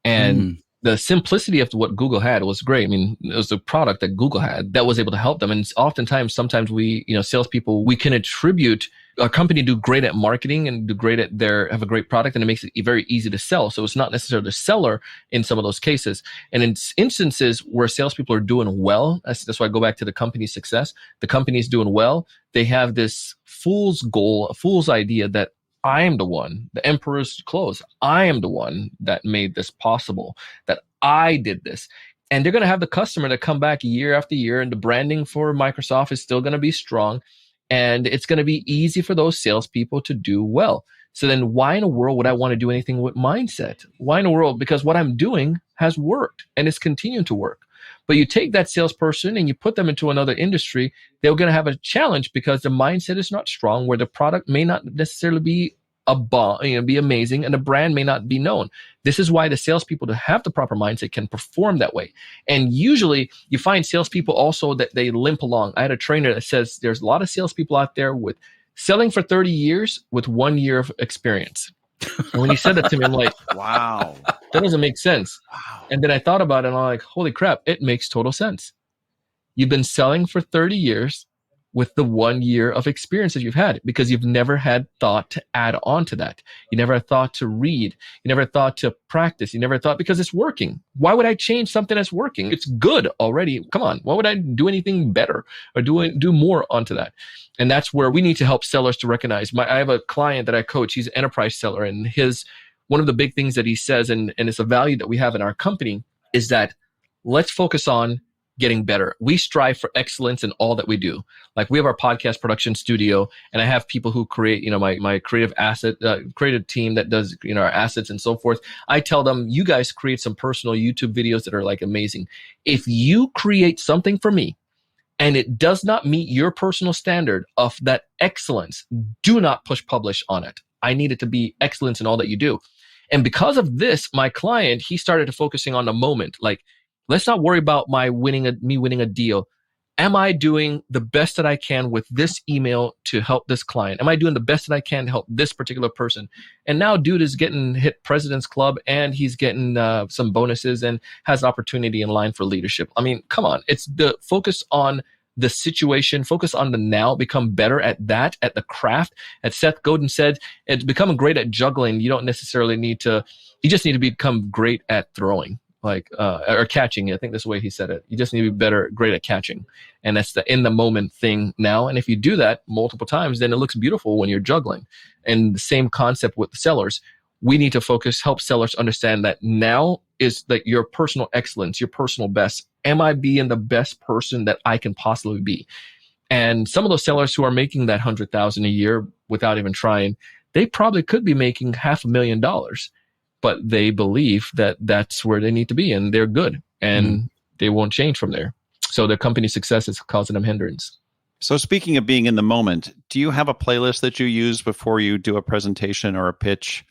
And the simplicity of what Google had was great. I mean, it was the product that Google had that was able to help them. And sometimes we, salespeople, we can attribute a company do great at marketing and do great at have a great product, and it makes it very easy to sell. So it's not necessarily the seller in some of those cases. And in instances where salespeople are doing well, that's why I go back to the company's success. The company's doing well. They have this fool's goal, a fool's idea that I am the one, the emperor's clothes. I am the one that made this possible, that I did this. And they're going to have the customer that come back year after year, and the branding for Microsoft is still going to be strong. And it's going to be easy for those salespeople to do well. So then why in the world would I want to do anything with mindset? Why in the world? Because what I'm doing has worked, and it's continuing to work. But you take that salesperson and you put them into another industry, they're going to have a challenge because the mindset is not strong, where the product may not necessarily be be amazing, and the brand may not be known. This is why the salespeople that have the proper mindset can perform that way. And usually you find salespeople also that they limp along. I had a trainer that says there's a lot of salespeople out there with selling for 30 years with 1 year of experience. And when he said that to me, I'm like, wow, that doesn't make sense. Wow. And then I thought about it, and I'm like, holy crap, it makes total sense. You've been selling for 30 years with the 1 year of experience that you've had, because you've never had thought to add on to that. You never had thought to read. You never thought to practice. You never thought, because it's working. Why would I change something that's working? It's good already. Come on. Why would I do anything better or do more onto that? And that's where we need to help sellers to recognize. I have a client that I coach. He's an enterprise seller, and one of the big things that he says, and it's a value that we have in our company, is that let's focus on getting better. We strive for excellence in all that we do. Like we have our podcast production studio, and I have people who create, my creative creative team that does, our assets and so forth. I tell them, you guys create some personal YouTube videos that are like amazing. If you create something for me and it does not meet your personal standard of that excellence, do not push publish on it. I need it to be excellence in all that you do. And because of this, my client, he started focusing on the moment. Like, let's not worry about me winning a deal. Am I doing the best that I can with this email to help this client? Am I doing the best that I can to help this particular person? And now dude is getting hit President's Club, and he's getting some bonuses and has opportunity in line for leadership. I mean, come on. It's the focus on the situation, focus on the now, become better at that, at the craft. As Seth Godin said, it's becoming great at juggling. You don't necessarily you just need to become great at throwing. Or catching. I think that's the way he said it. You just need to be great at catching. And that's the in the moment thing now. And if you do that multiple times, then it looks beautiful when you're juggling. And the same concept with the sellers. We need to help sellers understand that now is like your personal excellence, your personal best. Am I being the best person that I can possibly be? And some of those sellers who are making that $100,000 a year without even trying, they probably could be making $500,000. But they believe that that's where they need to be, and they're good, and they won't change from there. So their company success is causing them hindrance. So speaking of being in the moment, do you have a playlist that you use before you do a presentation or a pitch?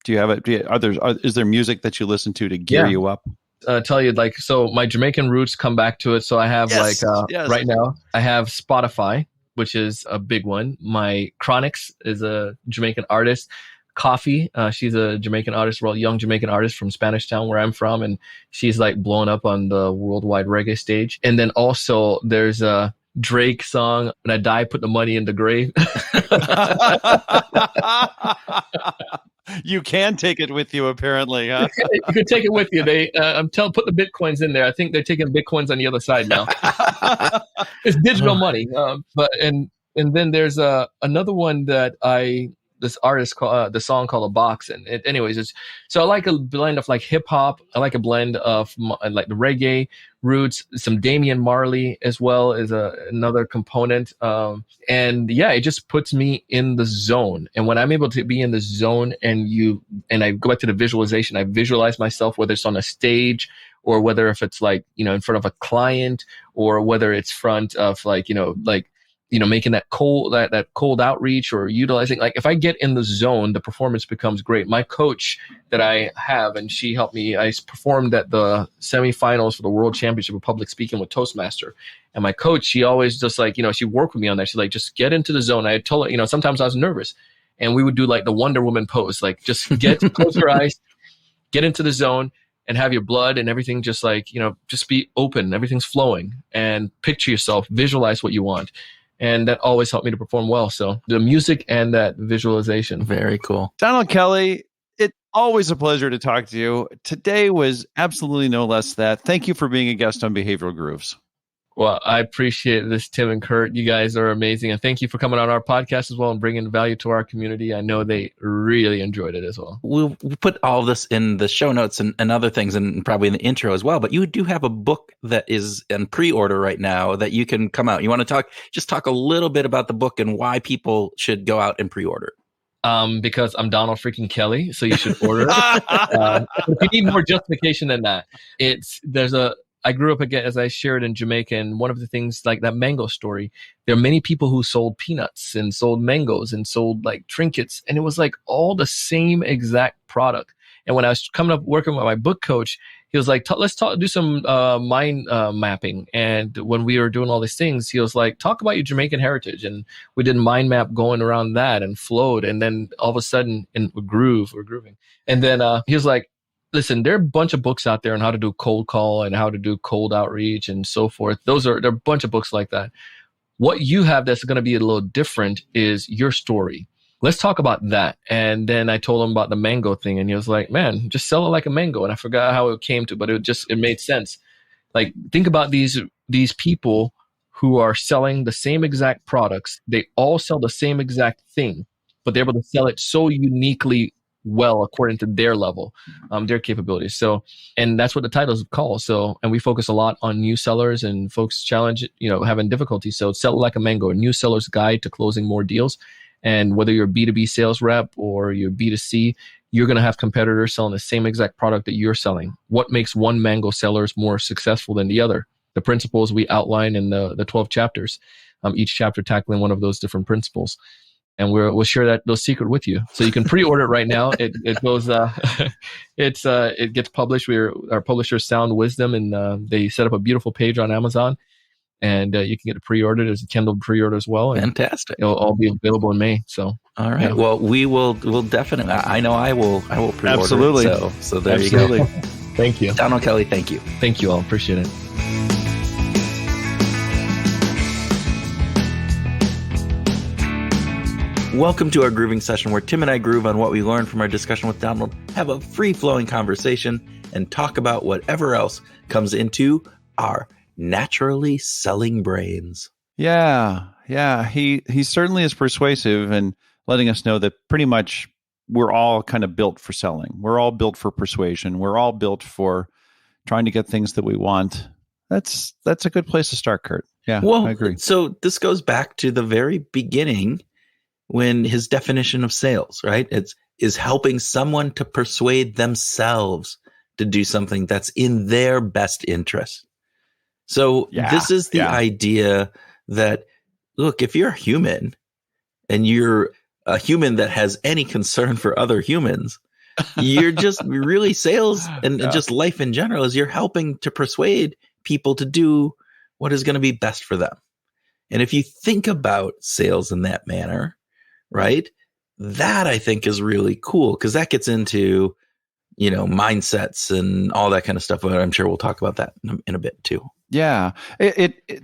Do you have is there music that you listen to gear you up? Tell you, so my Jamaican roots come back to it. So I have right now I have Spotify, which is a big one. My Chronix is a Jamaican artist. Coffee, she's a Jamaican artist, young Jamaican artist from Spanish Town, where I'm from, and she's like blown up on the worldwide reggae stage. And then also there's a Drake song, "When I Die, Put the Money in the Grave." You can take it with you, apparently, huh? You can take it with you. They, put the Bitcoins in there. I think they're taking Bitcoins on the other side now. It's digital money. And then there's another one that this artist called the song called "A Box," and so I like a blend of like hip hop. I like a blend of like the reggae roots. Some Damian Marley as well is another component. It just puts me in the zone. And when I'm able to be in the zone, and I go back to the visualization, I visualize myself, whether it's on a stage or whether if it's like in front of a client, or whether it's front of making that cold outreach or utilizing, like if I get in the zone, the performance becomes great. My coach that I have, and she helped me, I performed at the semifinals for the World Championship of Public Speaking with Toastmaster. And my coach, she always just she worked with me on that. She's like, just get into the zone. I told her, sometimes I was nervous, and we would do like the Wonder Woman pose, like just close your eyes, get into the zone, and have your blood and everything just just be open. Everything's flowing, and picture yourself, visualize what you want. And that always helped me to perform well. So the music and that visualization. Very cool. Donald Kelly, it's always a pleasure to talk to you. Today was absolutely no less that. Thank you for being a guest on Behavioral Grooves. Well, I appreciate this, Tim and Kurt. You guys are amazing. And thank you for coming on our podcast as well and bringing value to our community. I know they really enjoyed it as well. We'll put all this in the show notes and other things, and probably in the intro as well. But you do have a book that is in pre-order right now that you can come out. You want to talk a little bit about the book and why people should go out and pre-order? Because I'm Donald freaking Kelly, so you should order it. If you need more justification than that, I grew up, again, as I shared, in Jamaica, and one of the things, like that mango story, there are many people who sold peanuts and sold mangoes and sold like trinkets, and it was like all the same exact product. And when I was coming up working with my book coach, he was like, let's do some mind mapping. And when we were doing all these things, he was like, talk about your Jamaican heritage. And we did mind map going around that and flowed. And then all of a sudden, we're grooving. And then he was like, listen, there are a bunch of books out there on how to do cold call and how to do cold outreach and so forth. There are a bunch of books like that. What you have that's going to be a little different is your story. Let's talk about that. And then I told him about the mango thing, and he was like, man, just sell it like a mango. And I forgot how it came to, but it made sense. Like, think about these people who are selling the same exact products. They all sell the same exact thing, but they're able to sell it so uniquely well according to their level, their capabilities. So, and that's what the titles call. So, and we focus a lot on new sellers and folks challenge, having difficulty. So Sell Like a Mango, a new seller's guide to closing more deals. And whether you're a B2B sales rep or you're B2C, you're going to have competitors selling the same exact product that you're selling. What makes one mango sellers more successful than the other? The principles we outline in the 12 chapters, each chapter tackling one of those different principles. And we'll share those secret with you. So you can pre-order it right now. It goes, it gets published. Our publisher Sound Wisdom, and they set up a beautiful page on Amazon. And you can get it pre-ordered. There's a Kindle pre-order as well. And fantastic. It'll all be available in May. So, all right. Yeah. Well, we'll definitely. I know I will pre-order. Absolutely. It, so there you go. Thank you, Donald Kelly. Thank you. Thank you all. Appreciate it. Welcome to our grooving session, where Tim and I groove on what we learned from our discussion with Donald, have a free-flowing conversation, and talk about whatever else comes into our naturally selling brains. Yeah. He certainly is persuasive and letting us know that pretty much we're all kind of built for selling. We're all built for persuasion. We're all built for trying to get things that we want. That's a good place to start, Kurt. Yeah, well, I agree. So this goes back to the very beginning, when his definition of sales, right? Is helping someone to persuade themselves to do something that's in their best interest. So this is the idea that, look, if you're a human and you're a human that has any concern for other humans, you're just really sales and just life in general is you're helping to persuade people to do what is going to be best for them. And if you think about sales in that manner, right, that I think is really cool, because that gets into, mindsets and all that kind of stuff. But I'm sure we'll talk about that in a bit too. Yeah,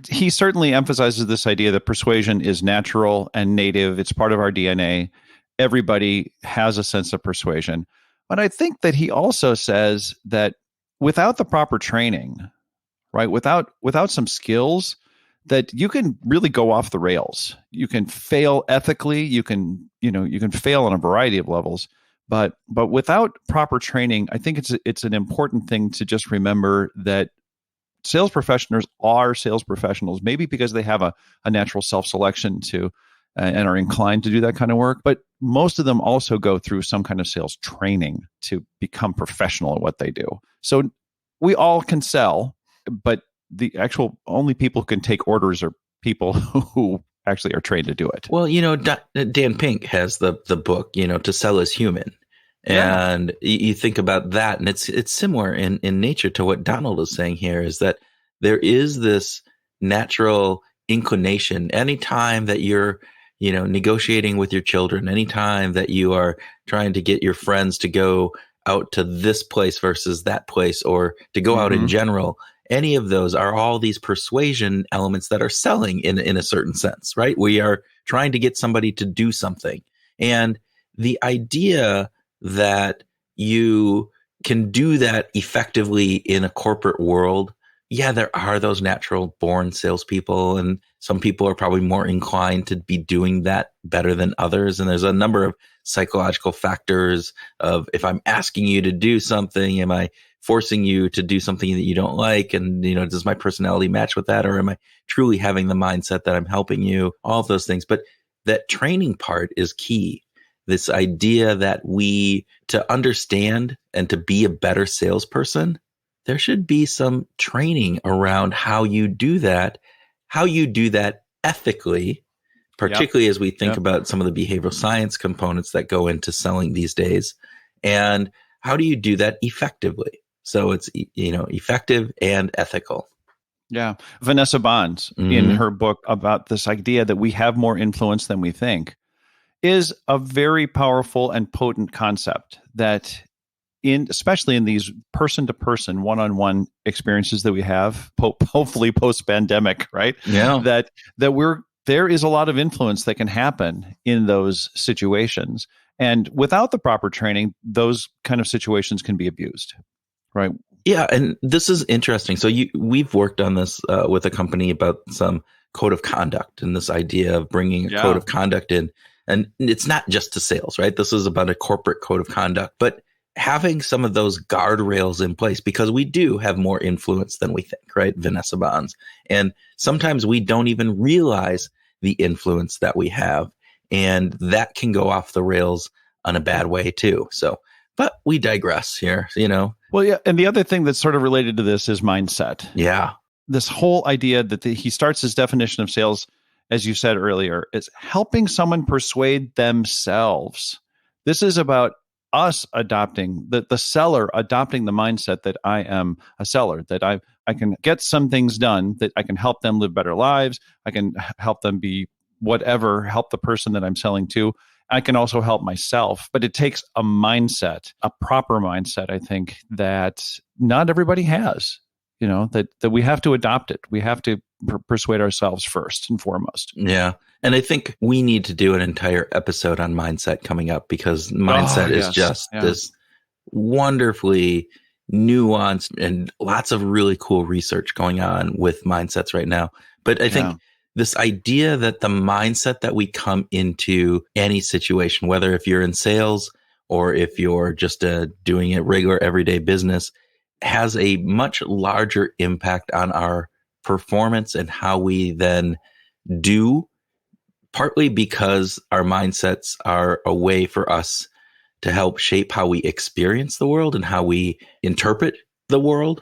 he certainly emphasizes this idea that persuasion is natural and native. It's part of our DNA. Everybody has a sense of persuasion. But I think that he also says that without the proper training, right, without some skills, that you can really go off the rails. You can fail ethically. You can fail on a variety of levels. But without proper training, I think it's an important thing to just remember that sales professionals are sales professionals, maybe because they have a natural self-selection to and are inclined to do that kind of work. But most of them also go through some kind of sales training to become professional at what they do. So we all can sell, but the actual only people who can take orders are people who actually are trained to do it. Well, Dan Pink has the book, To Sell is Human. And you think about that, and it's similar in nature to what Donald is saying here, is that there is this natural inclination. Anytime that you're, negotiating with your children, anytime that you are trying to get your friends to go out to this place versus that place, or to go out in general, any of those are all these persuasion elements that are selling in a certain sense, right? We are trying to get somebody to do something. And the idea that you can do that effectively in a corporate world, there are those natural born salespeople, and some people are probably more inclined to be doing that better than others. And there's a number of psychological factors of, if I'm asking you to do something, am I forcing you to do something that you don't like? And, does my personality match with that? Or am I truly having the mindset that I'm helping you? All of those things. But that training part is key. This idea that to understand and to be a better salesperson, there should be some training around how you do that ethically, particularly as we think about some of the behavioral science components that go into selling these days. And how do you do that effectively? So it's, effective and ethical. Yeah. Vanessa Bonds, in her book about this idea that we have more influence than we think, is a very powerful and potent concept that especially in these person-to-person, one-on-one experiences that we have, hopefully post-pandemic, right? Yeah. That there is a lot of influence that can happen in those situations. And without the proper training, those kind of situations can be abused, right? Yeah, and this is interesting. So we've worked on this with a company about some code of conduct, and this idea of bringing a code of conduct in. and it's not just to sales, right? This is about a corporate code of conduct, but having some of those guardrails in place, because we do have more influence than we think, right? Vanessa Bonds. And sometimes we don't even realize the influence that we have. And that can go off the rails on a bad way too. So, but we digress here, Well, yeah. And the other thing that's sort of related to this is mindset. Yeah. This whole idea that he starts his definition of sales, as you said earlier, is helping someone persuade themselves. This is about us adopting, the seller adopting the mindset that I am a seller, that I can get some things done, that I can help them live better lives. I can help them be whatever, help the person that I'm selling to. I can also help myself, but it takes a mindset, a proper mindset, I think, that not everybody has, that we have to adopt it. We have to persuade ourselves first and foremost. Yeah. And I think we need to do an entire episode on mindset coming up, because mindset is just this wonderfully nuanced and lots of really cool research going on with mindsets right now. But I think this idea that the mindset that we come into any situation, whether if you're in sales or if you're just doing it regular everyday business, has a much larger impact on our performance and how we then do, partly because our mindsets are a way for us to help shape how we experience the world and how we interpret the world.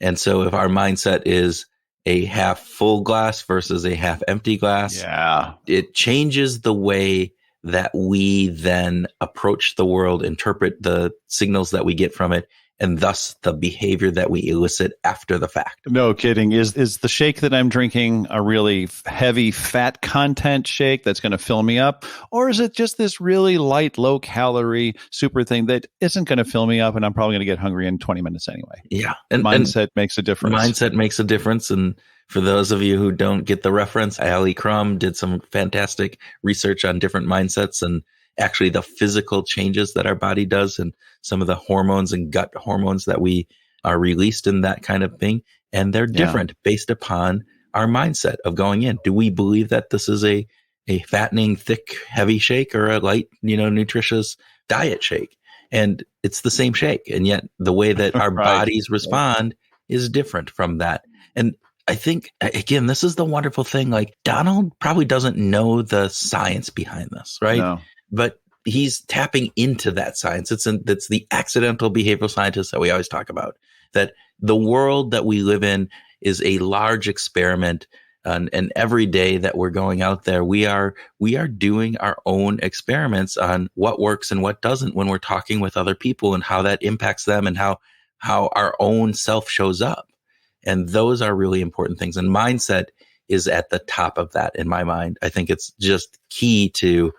And so if our mindset is a half full glass versus a half empty glass, it changes the way that we then approach the world, interpret the signals that we get from it, and thus the behavior that we elicit after the fact. No kidding. Is the shake that I'm drinking a really heavy fat content shake that's going to fill me up? Or is it just this really light, low calorie super thing that isn't going to fill me up and I'm probably going to get hungry in 20 minutes anyway? Yeah. And mindset makes a difference. Mindset makes a difference. And for those of you who don't get the reference, Ali Crum did some fantastic research on different mindsets and actually the physical changes that our body does and some of the hormones and gut hormones that we are released in that kind of thing. And they're different based upon our mindset of going in. Do we believe that this is a fattening, thick, heavy shake or a light, nutritious diet shake? And it's the same shake. And yet the way that our bodies respond is different from that. And I think, again, this is the wonderful thing. Like, Donald probably doesn't know the science behind this, right? No. But he's tapping into that science. It's the accidental behavioral scientist that we always talk about, that the world that we live in is a large experiment. And every day that we're going out there, we are doing our own experiments on what works and what doesn't when we're talking with other people and how that impacts them and how our own self shows up. And those are really important things. And mindset is at the top of that in my mind. I think it's just key to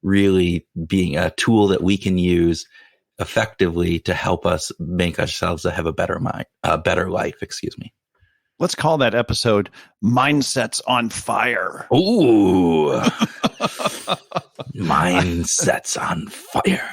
really being a tool that we can use effectively to help us make ourselves have a better life. Let's call that episode "Mindsets on Fire." Ooh, Mindsets on Fire.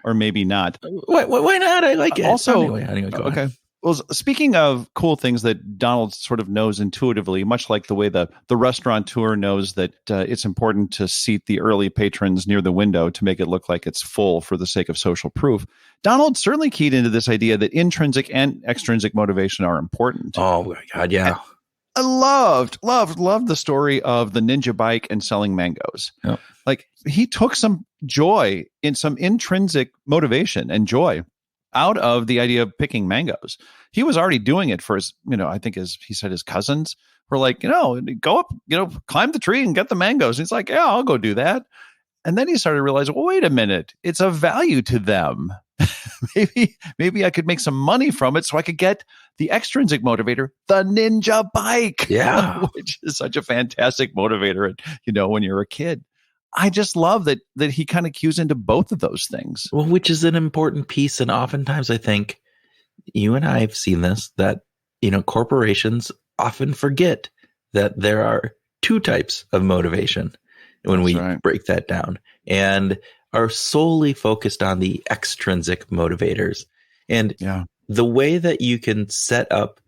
Or maybe not. Why not? I like it. Also, anyway, go okay. ahead. Well, speaking of cool things that Donald sort of knows intuitively, much like the way the restaurateur knows that it's important to seat the early patrons near the window to make it look like it's full for the sake of social proof, Donald certainly keyed into this idea that intrinsic and extrinsic motivation are important. Oh, my God, yeah. I loved the story of the ninja bike and selling mangoes. Yep. Like, he took some joy in some intrinsic motivation and joy out of the idea of picking mangoes. He was already doing it for his, I think he said his cousins were like, go up, climb the tree and get the mangoes. And he's like, yeah, I'll go do that. And then he started to realize, well, wait a minute, it's of value to them. maybe I could make some money from it so I could get the extrinsic motivator, the ninja bike, which is such a fantastic motivator, when you're a kid. I just love that he kind of cues into both of those things. Well, which is an important piece. And oftentimes I think you and I have seen this, that, corporations often forget that there are two types of motivation when we break that down, and are solely focused on the extrinsic motivators. And the way that you can set up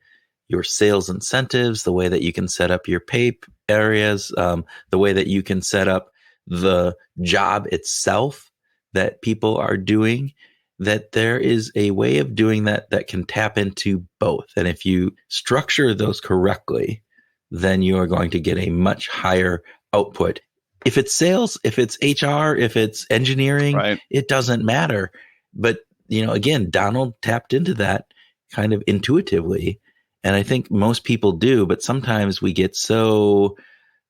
your sales incentives, the way that you can set up your pay areas, the way that you can set up the job itself that people are doing, that there is a way of doing that that can tap into both. And if you structure those correctly, then you are going to get a much higher output. If it's sales, if it's HR, if it's engineering, Right. it doesn't matter. But, again, Donald tapped into that kind of intuitively. And I think most people do, but sometimes we get so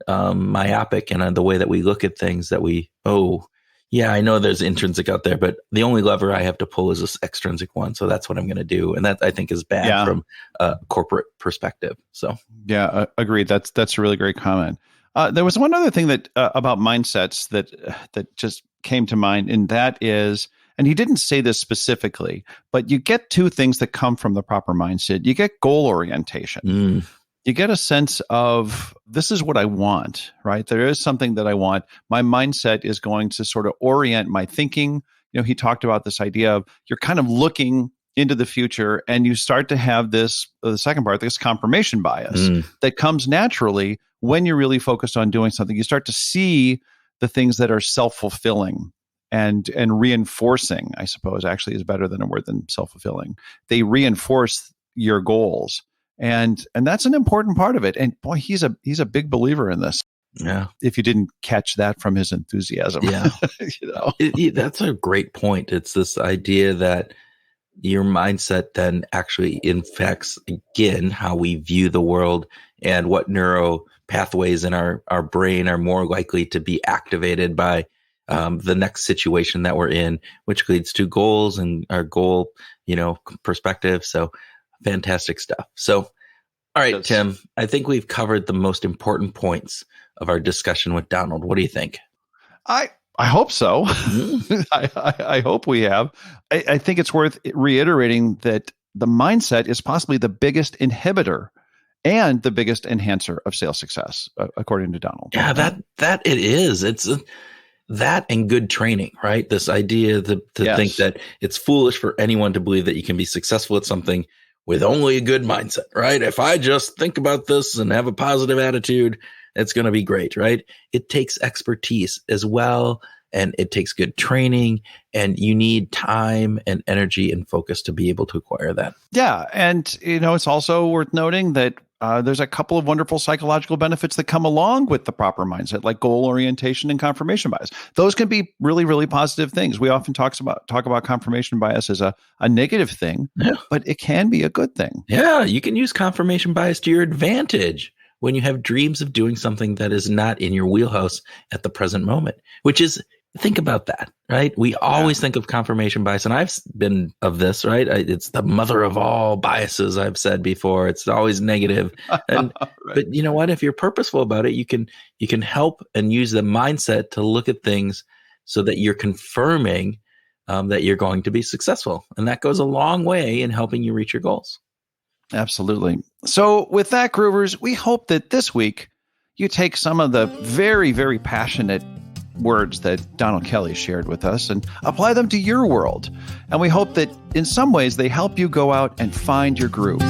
myopic in the way that we look at things that I know there's intrinsic out there, but the only lever I have to pull is this extrinsic one. So that's what I'm going to do. And that I think is bad from a corporate perspective. So yeah, agreed. That's a really great comment. There was one other thing that about mindsets that just came to mind, and that is, and he didn't say this specifically, but you get two things that come from the proper mindset. You get goal orientation. You get a sense of, this is what I want, right? There is something that I want. My mindset is going to sort of orient my thinking. He talked about this idea of you're kind of looking into the future, and you start to have this, the second part, this confirmation bias that comes naturally when you're really focused on doing something. You start to see the things that are self-fulfilling and reinforcing, I suppose, actually is better than a word than self-fulfilling. They reinforce your goals. And that's an important part of it. And boy, he's a big believer in this. Yeah. If you didn't catch that from his enthusiasm. Yeah. That's a great point. It's this idea that your mindset then actually infects, again, how we view the world and what neuro pathways in our brain are more likely to be activated by the next situation that we're in, which leads to goals and our goal, perspective. So fantastic stuff. So, all right, Tim, I think we've covered the most important points of our discussion with Donald. What do you think? I hope so. I hope we have. I think it's worth reiterating that the mindset is possibly the biggest inhibitor and the biggest enhancer of sales success, according to Donald. Yeah, that it is. It's that and good training, right? This idea to think that it's foolish for anyone to believe that you can be successful at something with only a good mindset, right? If I just think about this and have a positive attitude, it's going to be great, right? It takes expertise as well, and it takes good training, and you need time and energy and focus to be able to acquire that. Yeah, and it's also worth noting that there's a couple of wonderful psychological benefits that come along with the proper mindset, like goal orientation and confirmation bias. Those can be really, really positive things. We often talk about confirmation bias as a negative thing, but it can be a good thing. Yeah, you can use confirmation bias to your advantage when you have dreams of doing something that is not in your wheelhouse at the present moment, which is, think about that, right? We always think of confirmation bias, and I've been of this, right? It's the mother of all biases, I've said before. It's always negative. And, right. But you know what? If you're purposeful about it, you can help and use the mindset to look at things so that you're confirming that you're going to be successful. And that goes a long way in helping you reach your goals. Absolutely. So with that, Groovers, we hope that this week you take some of the very, very passionate words that Donald Kelly shared with us and apply them to your world. And we hope that in some ways they help you go out and find your groove.